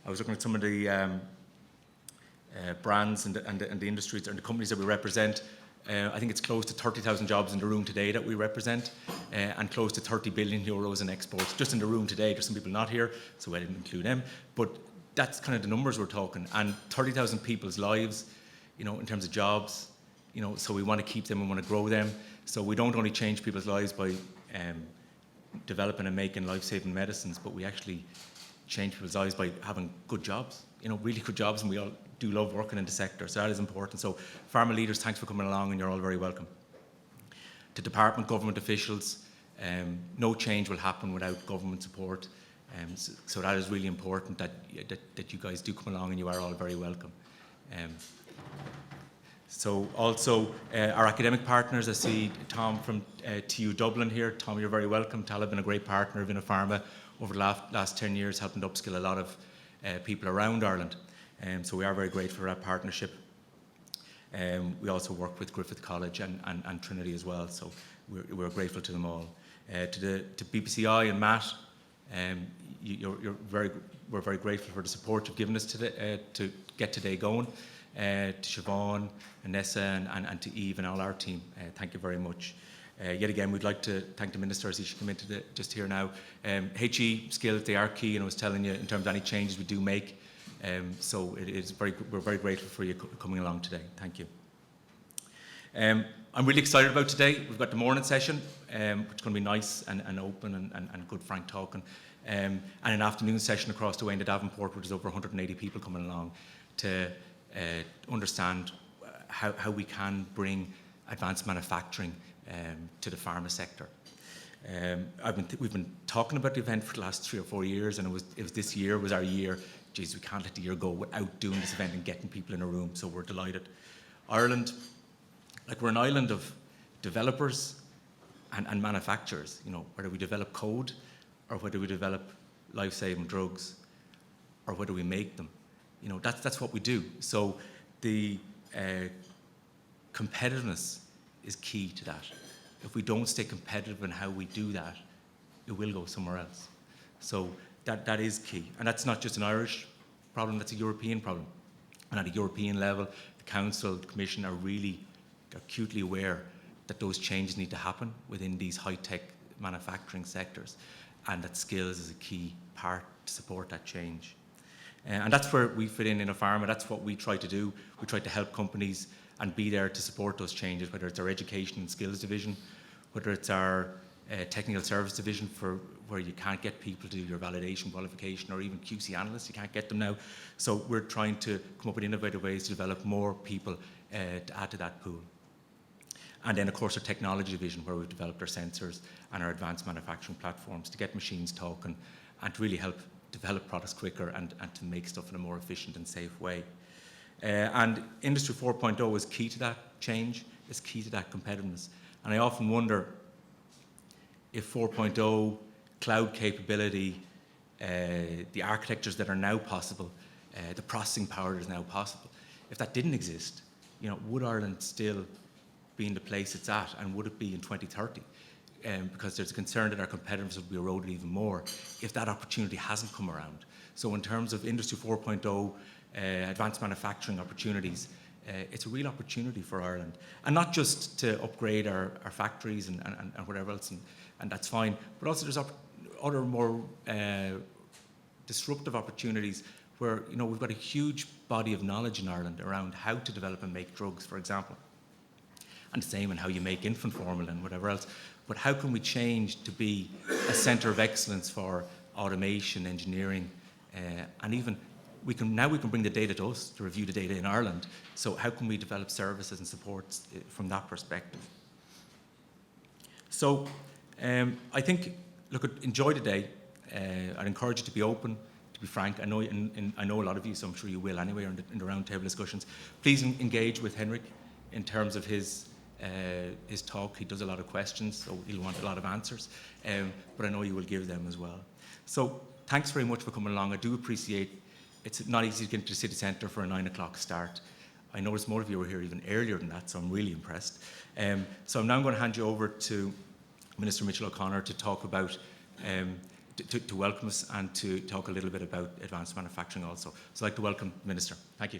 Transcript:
I was looking at some of the brands and the industries and the companies that we represent. I think it's close to 30,000 jobs in the room today that we represent, and close to 30 billion euros in exports just in the room today. There's some people not here, so I didn't include them, but that's kind of the numbers we're talking, and 30,000 people's lives, in terms of jobs, so we want to keep them, we want to grow them. So we don't only change people's lives by developing and making life-saving medicines, but we actually change people's lives by having good jobs, really good jobs, and we all do love working in the sector, so that is important. So pharma leaders, thanks for coming along, and you're all very welcome. To department, government officials, no change will happen without government support, so that is really important that you guys do come along, and you are all very welcome. So also our academic partners, I see Tom from TU Dublin here. Tom, you're very welcome. Tal have been a great partner of Innopharma over the last 10 years, helping to upskill a lot of people around Ireland. So we are very grateful for that partnership. We also work with Griffith College and Trinity as well, so we're grateful to them all. To BPCI and Matt, we're very grateful for the support you've given us to get today going. To Siobhan, Anessa, and to Eve and all our team, thank you very much. Yet again, we'd like to thank the minister as he should come into just here now. HE skills, they are key, and I was telling you in terms of any changes we do make. So we're very grateful for you coming along today. Thank you. I'm really excited about today. We've got the morning session, which is going to be nice and open and good frank talking, and an afternoon session across the way in the Davenport, which is over 180 people coming along to understand how we can bring advanced manufacturing to the pharma sector. We've been talking about the event for the last 3 or 4 years, and it was this year was our year. Geez, we can't let the year go without doing this event and getting people in a room, so we're delighted. Ireland, we're an island of developers and manufacturers, whether we develop code or whether we develop life-saving drugs or whether we make them. That's what we do. So the competitiveness is key to that. If we don't stay competitive in how we do that, it will go somewhere else. So that is key. And that's not just an Irish problem, that's a European problem. And at a European level, the Council, the Commission are really acutely aware that those changes need to happen within these high-tech manufacturing sectors, and that skills is a key part to support that change. And that's where we fit in Innopharma. That's what we try to do. We try to help companies and be there to support those changes, whether it's our education and skills division, whether it's our technical service division for where you can't get people to do your validation qualification, or even QC analysts, you can't get them now. So we're trying to come up with innovative ways to develop more people to add to that pool. And then, of course, our technology division, where we've developed our sensors and our advanced manufacturing platforms to get machines talking and to really help develop products quicker and to make stuff in a more efficient and safe way. And Industry 4.0 is key to that change, is key to that competitiveness. And I often wonder if 4.0, cloud capability, the architectures that are now possible, the processing power that is now possible, if that didn't exist, would Ireland still be in the place it's at, and would it be in 2030? Because there's a concern that our competitiveness will be eroded even more if that opportunity hasn't come around. So in terms of Industry 4.0, advanced manufacturing opportunities, it's a real opportunity for Ireland. And not just to upgrade our factories and whatever else, and that's fine, but also there's other more disruptive opportunities where we've got a huge body of knowledge in Ireland around how to develop and make drugs, for example. And the same in how you make infant formula and whatever else. But how can we change to be a centre of excellence for automation, engineering, and even we can bring the data to us to review the data in Ireland. So how can we develop services and supports from that perspective? So I think, look, enjoy the day. I'd encourage you to be open, to be frank. I know a lot of you, so I'm sure you will anyway in the roundtable discussions. Please engage with Henrik in terms of his talk. He does a lot of questions, so he'll want a lot of answers, but I know you will give them as well. So thanks very much for coming along. I do appreciate it's not easy to get into the city centre for a 9 o'clock start. I noticed more of you were here even earlier than that, so I'm really impressed. So I'm now going to hand you over to Minister Mitchell O'Connor to talk about to welcome us and to talk a little bit about advanced manufacturing also. So I'd like to welcome the Minister. Thank you.